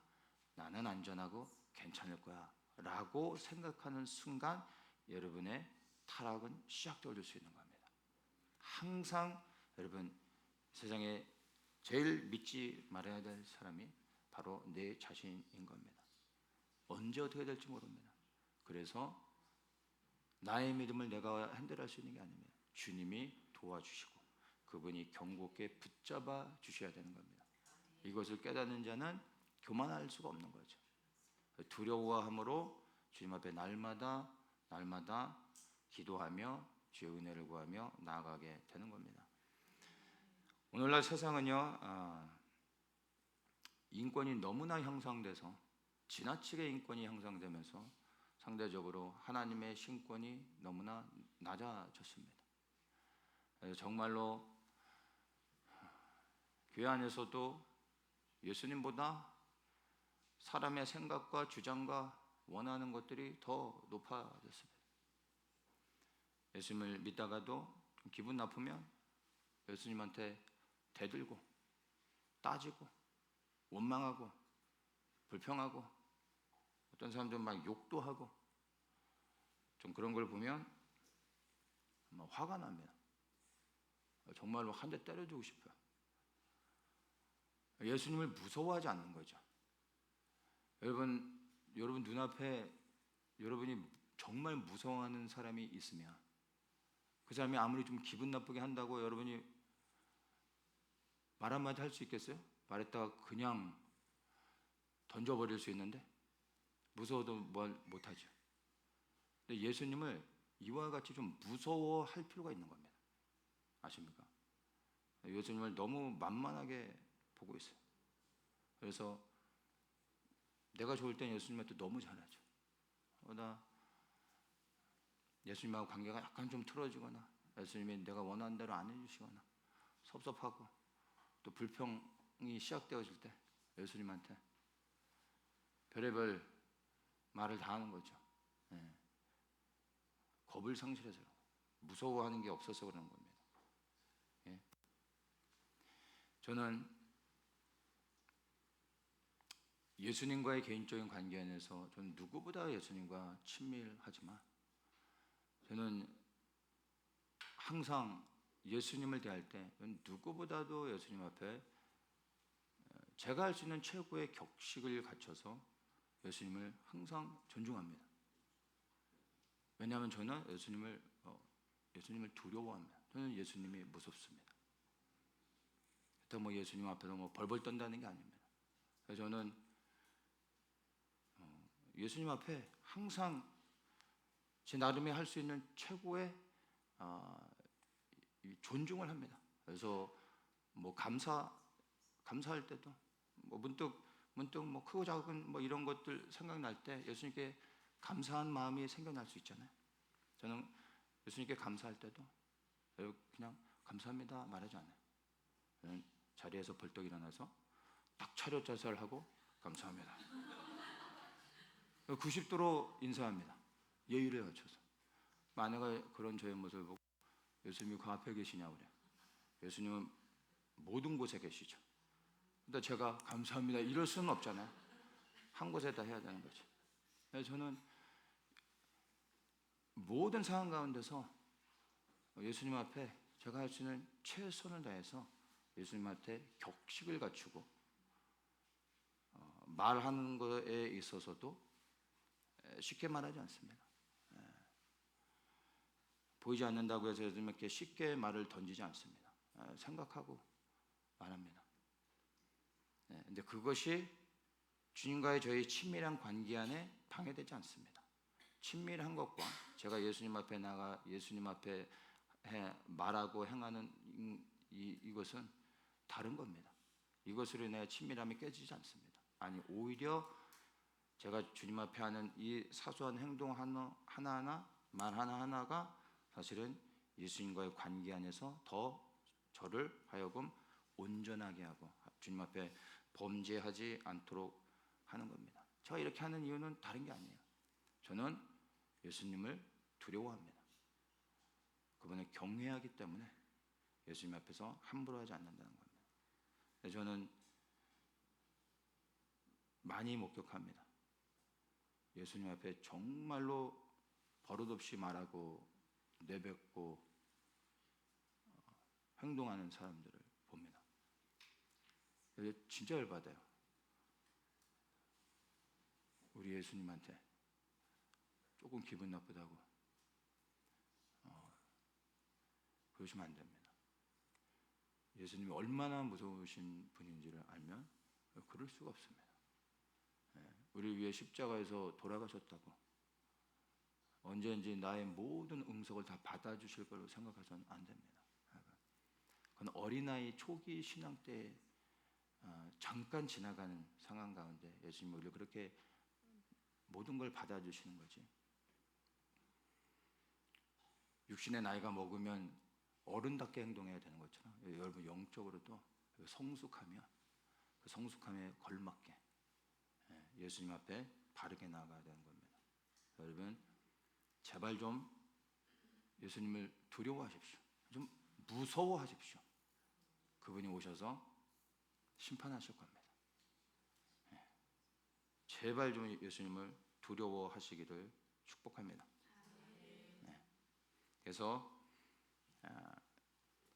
나는 안전하고 괜찮을 거야 라고 생각하는 순간 여러분의 타락은 시작될 수 있는 겁니다. 항상 여러분 세상에 제일 믿지 말아야 될 사람이 바로 내 자신인 겁니다. 언제 어떻게 될지 모릅니다. 그래서 나의 믿음을 내가 핸들할 수 있는 게 아닙니다. 주님이 도와주시고 그분이 견고하게 붙잡아 주셔야 되는 겁니다. 이것을 깨닫는 자는 교만할 수가 없는 거죠. 두려워함으로 주님 앞에 날마다 기도하며 주의 은혜를 구하며 나아가게 되는 겁니다. 오늘날 세상은요, 인권이 너무나 향상돼서 지나치게 인권이 향상되면서 상대적으로 하나님의 신권이 너무나 낮아졌습니다. 그래서 정말로 교회 안에서도 예수님보다 사람의 생각과 주장과 원하는 것들이 더 높아졌습니다. 예수님을 믿다가도 좀 기분 나쁘면 예수님한테 대들고 따지고 원망하고 불평하고 어떤 사람들은 막 욕도 하고 좀 그런 걸 보면 화가 납니다. 정말로 한 대 때려주고 싶어요. 예수님을 무서워하지 않는 거죠. 여러분 눈앞에 여러분이 정말 무서워하는 사람이 있으면 그 사람이 아무리 좀 기분 나쁘게 한다고 여러분이 말 한마디 할 수 있겠어요? 말했다가 그냥 던져버릴 수 있는데 무서워도 뭘 못하죠. 근데 예수님을 이와 같이 좀 무서워할 필요가 있는 겁니다. 아십니까? 예수님을 너무 만만하게 보고 있어요. 그래서 내가 좋을 땐 예수님한테 너무 잘하죠. 나 예수님하고 관계가 약간 좀 틀어지거나 예수님이 내가 원하는 대로 안 해주시거나 섭섭하고 또 불평이 시작되어질 때 예수님한테 별의별 말을 다 하는 거죠. 네. 겁을 상실해서 무서워하는 게 없어서 그러는 겁니다. 예. 저는 예수님과의 개인적인 관계 안에서 저는 누구보다 예수님과 친밀하지만 저는 항상 예수님을 대할 때 누구보다도 예수님 앞에 제가 할 수 있는 최고의 격식을 갖춰서 예수님을 항상 존중합니다. 왜냐하면 저는 예수님을 두려워합니다. 저는 예수님이 무섭습니다. 또 예수님 앞에서 벌벌 떤다는 게 아닙니다. 그래서 저는 예수님 앞에 항상 제 나름의 할 수 있는 최고의 존중을 합니다. 그래서 감사할 때도 문득 크고 작은 이런 것들 생각날 때 예수님께 감사한 마음이 생겨날 수 있잖아요. 저는 예수님께 감사할 때도 그냥 감사합니다 말하지 않아요. 저는 자리에서 벌떡 일어나서 딱 차렷 자세하고 감사합니다. 90도로 인사합니다. 예의를 갖춰서. 아내가 그런 저의 모습을 보고 예수님이 그 앞에 계시냐 그래요. 예수님은 모든 곳에 계시죠. 근데 제가 감사합니다 이럴 수는 없잖아요. 한 곳에다 해야 되는 거죠. 그래서 저는 모든 상황 가운데서 예수님 앞에 제가 할 수 있는 최선을 다해서 예수님한테 격식을 갖추고 말하는 것에 있어서도 쉽게 말하지 않습니다. 보이지 않는다고 해서 예수님께 쉽게 말을 던지지 않습니다. 생각하고 말합니다. 근데 그것이 주님과의 저희 친밀한 관계 안에 방해되지 않습니다. 친밀한 것과 제가 예수님 앞에 나가 예수님 앞에 말하고 행하는 이것은 다른 겁니다. 이것으로 인해 친밀함이 깨지지 않습니다. 아니 오히려 제가 주님 앞에 하는 이 사소한 행동 하나하나 말 하나하나가 사실은 예수님과의 관계 안에서 더 저를 하여금 온전하게 하고 주님 앞에 범죄하지 않도록 하는 겁니다. 제가 이렇게 하는 이유는 다른 게 아니에요. 저는 예수님을 두려워합니다. 그분을 경외하기 때문에 예수님 앞에서 함부로 하지 않는다는 겁니다. 저는 많이 목격합니다. 예수님 앞에 정말로 버릇없이 말하고 내뱉고 행동하는 사람들을 봅니다. 진짜 열받아요. 우리 예수님한테 조금 기분 나쁘다고 그러시면 안 됩니다. 예수님이 얼마나 무서우신 분인지를 알면 그럴 수가 없습니다. 우리 위해 십자가에서 돌아가셨다고 언제든지 나의 모든 응석을 다 받아주실 걸로 생각해서는 안 됩니다. 그건 어린아이 초기 신앙 때 잠깐 지나가는 상황 가운데 예수님이 우리를 그렇게 모든 걸 받아주시는 거지. 육신의 나이가 먹으면 어른답게 행동해야 되는 것처럼 여러분 영적으로도 성숙하면 그 성숙함에 걸맞게 예수님 앞에 바르게 나아가야 되는 겁니다. 여러분 제발 좀 예수님을 두려워하십시오. 좀 무서워하십시오. 그분이 오셔서 심판하실 겁니다. 제발 좀 예수님을 두려워하시기를 축복합니다. 그래서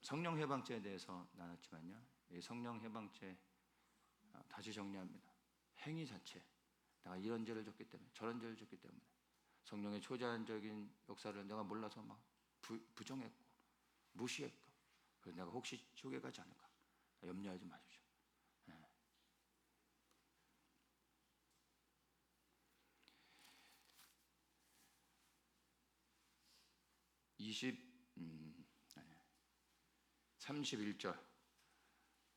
성령 해방죄에 대해서 나눴지만요, 이 성령 해방죄 다시 정리합니다. 행위 자체, 내가 이런 죄를 졌기 때문에 저런 죄를 졌기 때문에 성령의 초자연적인 역사를 내가 몰라서 막 부정했고 무시했고, 그래서 내가 혹시 지옥에 가지 않을까 염려하지 마십시오. 31절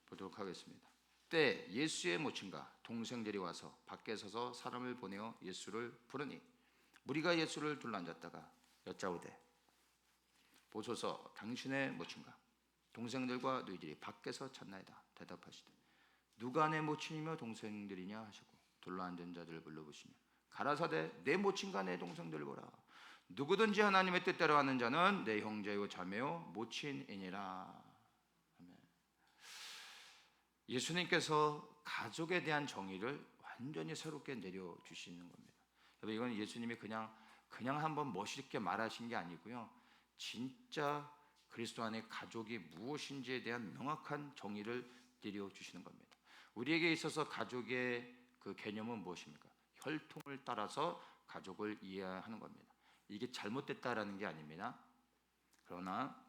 보도록 하겠습니다. 때 예수의 모친과 동생들이 와서 밖에 서서 사람을 보내어 예수를 부르니 무리가 예수를 둘러앉았다가 여짜오되 보소서 당신의 모친과 동생들과 너희들이 밖에서 찾나이다. 대답하시되 누가 내 모친이며 동생들이냐 하시고 둘러앉은 자들을 불러보시며 가라사대 내 모친과 내 동생들을 보라. 누구든지 하나님의 뜻대로 하는 자는 내 형제요 자매요 모친이니라. 예수님께서 가족에 대한 정의를 완전히 새롭게 내려주시는 겁니다. 여러분 이건 예수님이 그냥 한번 멋있게 말하신 게 아니고요, 진짜 그리스도 안에 가족이 무엇인지에 대한 명확한 정의를 내려주시는 겁니다. 우리에게 있어서 가족의 그 개념은 무엇입니까? 혈통을 따라서 가족을 이해하는 겁니다. 이게 잘못됐다라는 게 아닙니다. 그러나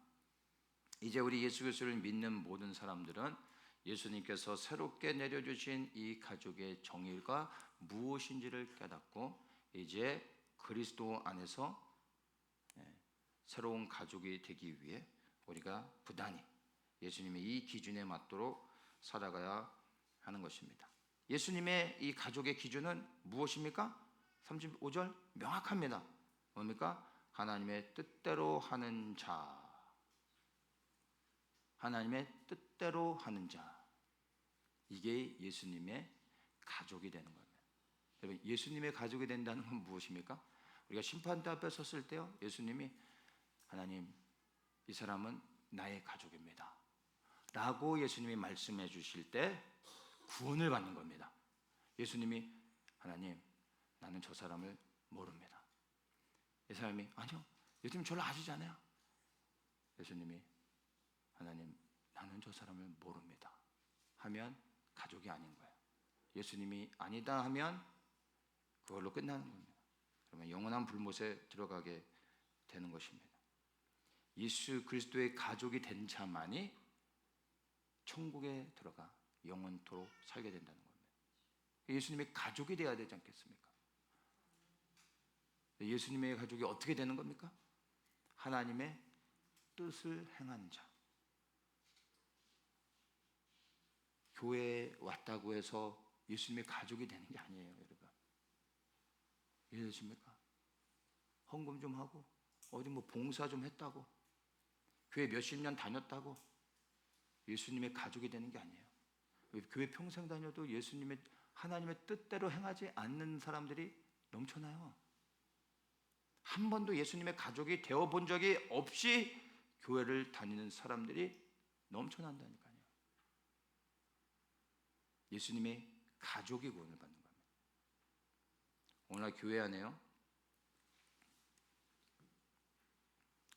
이제 우리 예수 그리스도를 믿는 모든 사람들은 예수님께서 새롭게 내려주신 이 가족의 정의가 무엇인지를 깨닫고 이제 그리스도 안에서 새로운 가족이 되기 위해 우리가 부단히 예수님의 이 기준에 맞도록 살아가야 하는 것입니다. 예수님의 이 가족의 기준은 무엇입니까? 35절 명확합니다. 뭡니까? 하나님의 뜻대로 하는 자. 하나님의 뜻대로 하는 자. 이게 예수님의 가족이 되는 겁니다. 여러분 예수님의 가족이 된다는 건 무엇입니까? 우리가 심판대 앞에 섰을 때요, 예수님이 하나님 이 사람은 나의 가족입니다 라고 예수님이 말씀해 주실 때 구원을 받는 겁니다. 예수님이 하나님 나는 저 사람을 모릅니다. 이 사람이 아니요 예수님 저를 아시지 않아요. 예수님이 하나님 나는 저 사람을 모릅니다 하면 가족이 아닌 거예요. 예수님이 아니다 하면 그걸로 끝나는 겁니다. 그러면 영원한 불못에 들어가게 되는 것입니다. 예수 그리스도의 가족이 된 자만이 천국에 들어가 영원토록 살게 된다는 겁니다. 예수님의 가족이 되어야 되지 않겠습니까? 예수님의 가족이 어떻게 되는 겁니까? 하나님의 뜻을 행한 자. 교회에 왔다고 해서 예수님의 가족이 되는 게 아니에요, 여러분. 이해되십니까? 헌금 좀 하고 어디 뭐 봉사 좀 했다고 교회 몇십 년 다녔다고 예수님의 가족이 되는 게 아니에요. 교회 평생 다녀도 예수님의 하나님의 뜻대로 행하지 않는 사람들이 넘쳐나요. 한 번도 예수님의 가족이 되어본 적이 없이 교회를 다니는 사람들이 넘쳐난다니까요. 예수님의 가족이 구원을 받는 겁니다. 오늘날 교회 안에요,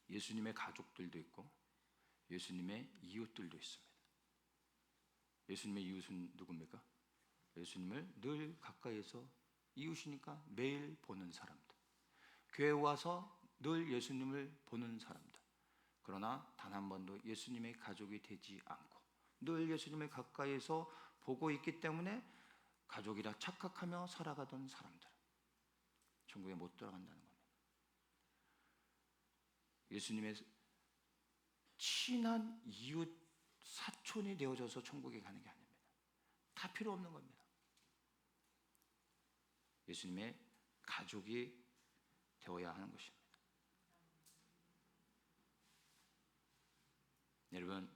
예수님의 가족들도 있고 예수님의 이웃들도 있습니다. 예수님의 이웃은 누굽니까? 예수님을 늘 가까이에서 이웃이니까 매일 보는 사람들, 교회에 와서 늘 예수님을 보는 사람들, 그러나 단 한 번도 예수님의 가족이 되지 않고 늘 예수님을 가까이에서 보고 있기 때문에 가족이라 착각하며 살아가던 사람들, 천국에 못 들어간다는 겁니다. 예수님의 친한 이웃 사촌이 되어져서 천국에 가는 게 아닙니다. 다 필요 없는 겁니다. 예수님의 가족이 되어야 하는 것입니다. 여러분,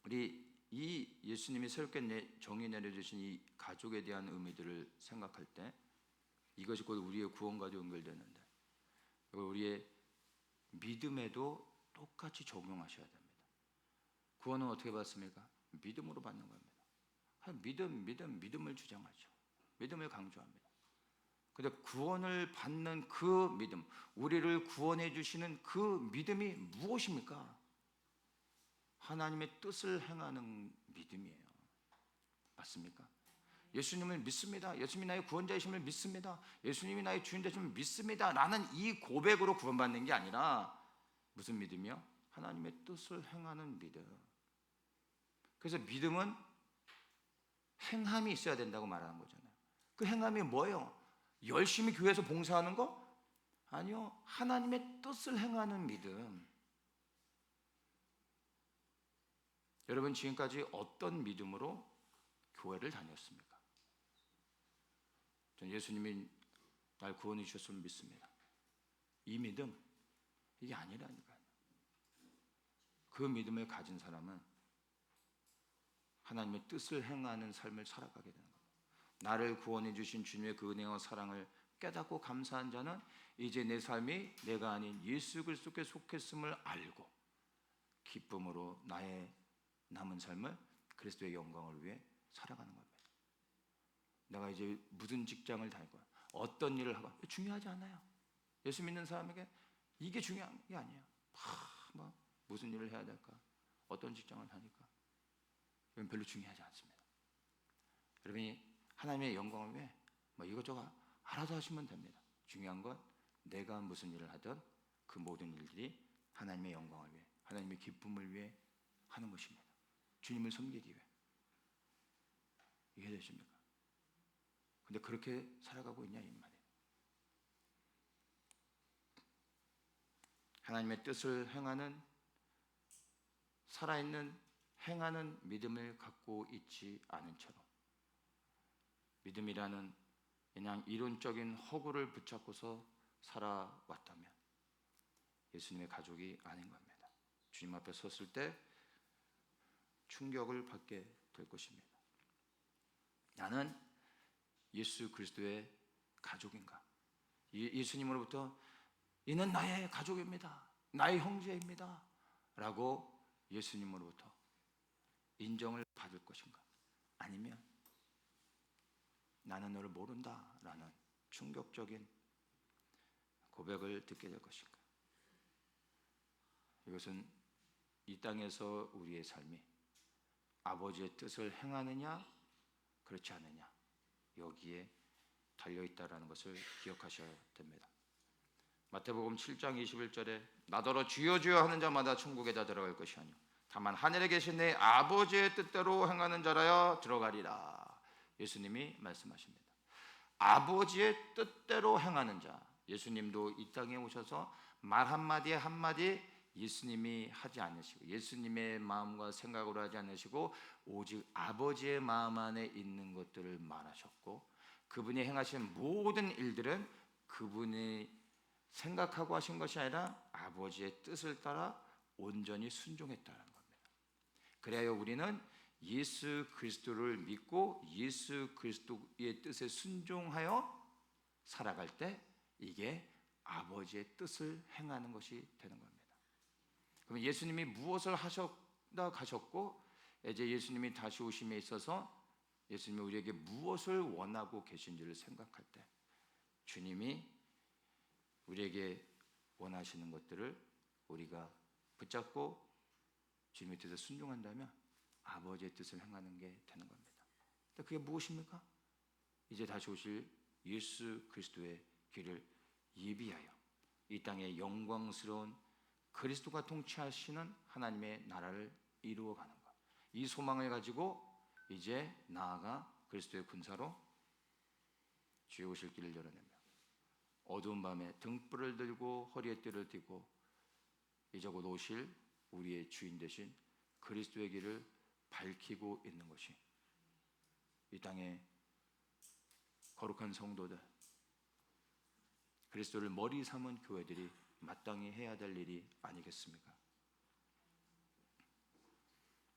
우리 이 예수님이 새롭게 정의 내려주신 이 가족에 대한 의미들을 생각할 때 이것이 곧 우리의 구원과도 연결되는데 우리의 믿음에도 똑같이 적용하셔야 됩니다. 구원은 어떻게 받습니까? 믿음으로 받는 겁니다. 믿음을 주장하죠. 믿음을 강조합니다. 그런데 구원을 받는 그 믿음, 우리를 구원해 주시는 그 믿음이 무엇입니까? 하나님의 뜻을 행하는 믿음이에요. 맞습니까? 예수님을 믿습니다. 예수님이 나의 구원자이심을 믿습니다. 예수님이 나의 주인되심을 믿습니다. 라는 이 고백으로 구원받는 게 아니라 무슨 믿음이요? 하나님의 뜻을 행하는 믿음. 그래서 믿음은 행함이 있어야 된다고 말하는 거잖아요. 그 행함이 뭐예요? 열심히 교회에서 봉사하는 거? 아니요. 하나님의 뜻을 행하는 믿음. 여러분 지금까지 어떤 믿음으로 교회를 다녔습니까? 전 예수님이 날 구원해 주셨음을 믿습니다. 이 믿음, 이게 아니라니까요. 그 믿음을 가진 사람은 하나님의 뜻을 행하는 삶을 살아가게 되는 겁니다. 나를 구원해 주신 주님의 그 은혜와 사랑을 깨닫고 감사한 자는 이제 내 삶이 내가 아닌 예수 그리스도께 속했음을 알고 기쁨으로 나의 남은 삶을 그리스도의 영광을 위해 살아가는 겁니다. 내가 이제 무슨 직장을 다니고 어떤 일을 하고 중요하지 않아요. 예수 믿는 사람에게 이게 중요한 게 아니에요. 무슨 일을 해야 될까? 어떤 직장을 다닐까? 이건 별로 중요하지 않습니다. 여러분이 하나님의 영광을 위해 이것저것 알아서 하시면 됩니다. 중요한 건 내가 무슨 일을 하든 그 모든 일들이 하나님의 영광을 위해, 하나님의 기쁨을 위해 하는 것입니다. 주님을 섬기기 위해. 이해되십니까? 근데 그렇게 살아가고 있냐 이 말이에요. 하나님의 뜻을 행하는 살아있는 행하는 믿음을 갖고 있지 않은 채로 믿음이라는 그냥 이론적인 허구를 붙잡고서 살아왔다면 예수님의 가족이 아닌 겁니다. 주님 앞에 섰을 때 충격을 받게 될 것입니다. 나는 예수 그리스도의 가족인가? 예수님으로부터 이는 나의 가족입니다. 나의 형제입니다. 라고 예수님으로부터 인정을 받을 것인가? 아니면 나는 너를 모른다 라는 충격적인 고백을 듣게 될 것인가? 이것은 이 땅에서 우리의 삶이 아버지의 뜻을 행하느냐 그렇지 않느냐 여기에 달려있다라는 것을 기억하셔야 됩니다. 마태복음 7장 21절에 나더러 주여 주여 하는 자마다 천국에 다 들어갈 것이 아니요 다만 하늘에 계신 내 아버지의 뜻대로 행하는 자라야 들어가리라. 예수님이 말씀하십니다. 아버지의 뜻대로 행하는 자. 예수님도 이 땅에 오셔서 말 한마디에 한마디 예수님이 하지 않으시고 예수님의 마음과 생각으로 하지 않으시고 오직 아버지의 마음 안에 있는 것들을 말하셨고 그분이 행하신 모든 일들은 그분이 생각하고 하신 것이 아니라 아버지의 뜻을 따라 온전히 순종했다는 겁니다. 그래야 우리는 예수 그리스도를 믿고 예수 그리스도의 뜻에 순종하여 살아갈 때 이게 아버지의 뜻을 행하는 것이 되는 겁니다. 그럼 예수님이 무엇을 하셨다 가셨고 이제 예수님이 다시 오심에 있어서 예수님이 우리에게 무엇을 원하고 계신지를 생각할 때 주님이 우리에게 원하시는 것들을 우리가 붙잡고 주님의 뜻에 순종한다면 아버지의 뜻을 행하는 게 되는 겁니다. 그게 무엇입니까? 이제 다시 오실 예수 그리스도의 길을 예비하여 이 땅에 영광스러운 그리스도가 통치하시는 하나님의 나라를 이루어가는 것. 이 소망을 가지고 이제 나아가 그리스도의 군사로 주의 오실 길을 열어내며 어두운 밤에 등불을 들고 허리에 띠를 띠고 이제 곧 오실 우리의 주인 되신 그리스도의 길을 밝히고 있는 것이 이 땅의 거룩한 성도들, 그리스도를 머리 삼은 교회들이 마땅히 해야 될 일이 아니겠습니까?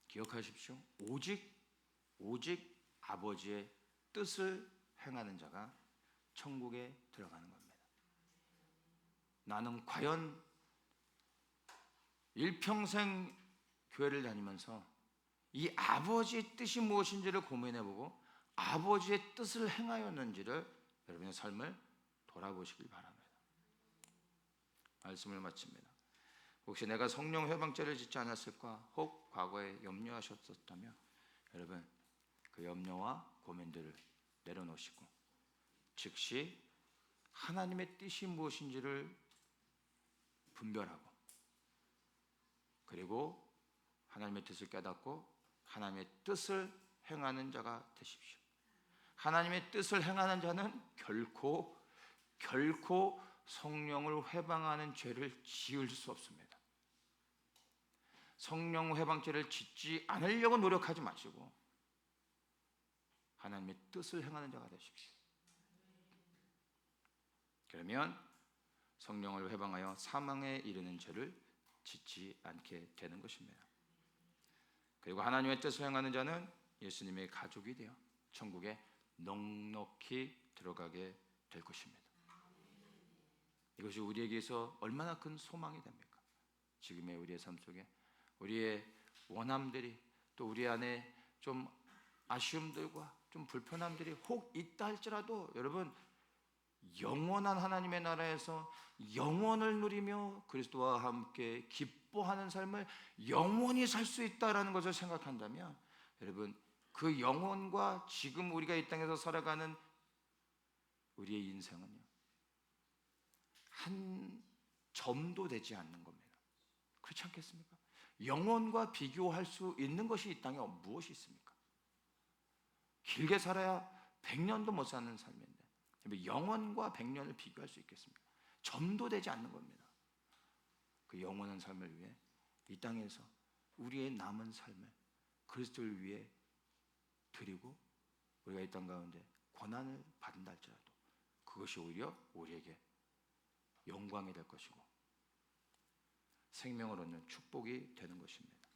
기억하십시오. 오직 아버지의 뜻을 행하는 자가 천국에 들어가는 겁니다. 나는 과연 일평생 교회를 다니면서 이 아버지의 뜻이 무엇인지를 고민해보고 아버지의 뜻을 행하였는지를 여러분의 삶을 돌아보시길 바랍니다. 말씀을 마칩니다. 혹시 내가 성령 회방죄를 짓지 않았을까? 혹 과거에 염려하셨었다면 여러분 그 염려와 고민들을 내려놓으시고 즉시 하나님의 뜻이 무엇인지를 분별하고 그리고 하나님의 뜻을 깨닫고 하나님의 뜻을 행하는 자가 되십시오. 하나님의 뜻을 행하는 자는 결코 성령을 회방하는 죄를 지을 수 없습니다. 성령 회방죄를 짓지 않으려고 노력하지 마시고 하나님의 뜻을 행하는 자가 되십시오. 그러면 성령을 회방하여 사망에 이르는 죄를 짓지 않게 되는 것입니다. 그리고 하나님의 뜻을 행하는 자는 예수님의 가족이 되어 천국에 넉넉히 들어가게 될 것입니다. 이것이 우리에게서 얼마나 큰 소망이 됩니까? 지금의 우리의 삶 속에 우리의 원함들이 또 우리 안에 좀 아쉬움들과 좀 불편함들이 혹 있다 할지라도 여러분 영원한 하나님의 나라에서 영원을 누리며 그리스도와 함께 기뻐하는 삶을 영원히 살 수 있다라는 것을 생각한다면 여러분 그 영혼과 지금 우리가 이 땅에서 살아가는 우리의 인생은요 한 점도 되지 않는 겁니다. 그렇지 않겠습니까? 영혼과 비교할 수 있는 것이 이 땅에 무엇이 있습니까? 길게 살아야 100년도 못 사는 삶인데 영혼과 100년을 비교할 수 있겠습니까? 점도 되지 않는 겁니다. 그 영원한 삶을 위해 이 땅에서 우리의 남은 삶을 그리스도를 위해 드리고 우리가 이 땅 가운데 고난을 받는다 할지라도 그것이 오히려 우리에게 영광이 될 것이고 생명을 얻는 축복이 되는 것입니다.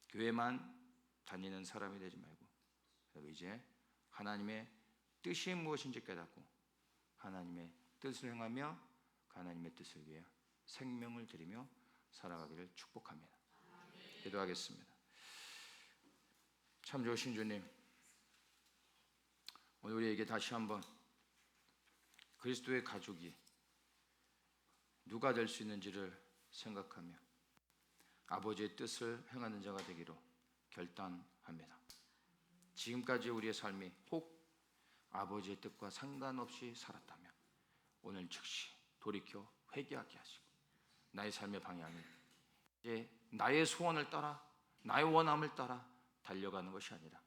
교회만 다니는 사람이 되지 말고 이제 하나님의 뜻이 무엇인지 깨닫고 하나님의 뜻을 행하며 하나님의 뜻을 위해 생명을 드리며 살아가기를 축복합니다. 기도하겠습니다. 참 좋으신 주님, 오늘 우리에게 다시 한번 그리스도의 가족이 누가 될 수 있는지를 생각하며 아버지의 뜻을 행하는 자가 되기로 결단합니다. 지금까지 우리의 삶이 혹 아버지의 뜻과 상관없이 살았다면 오늘 즉시 돌이켜 회개하게 하시고 나의 삶의 방향이 이제 나의 소원을 따라 나의 원함을 따라 달려가는 것이 아니라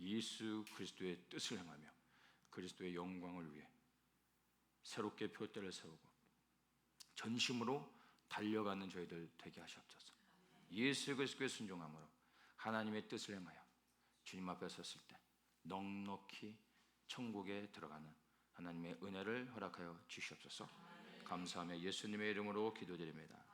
예수 그리스도의 뜻을 행하며 그리스도의 영광을 위해 새롭게 표대를 세우고 전심으로 달려가는 저희들 되게 하시옵소서. 예수 그리스도의 순종함으로 하나님의 뜻을 행하여 주님 앞에 섰을 때 넉넉히 천국에 들어가는 하나님의 은혜를 허락하여 주시옵소서. 감사하며 예수님의 이름으로 기도드립니다.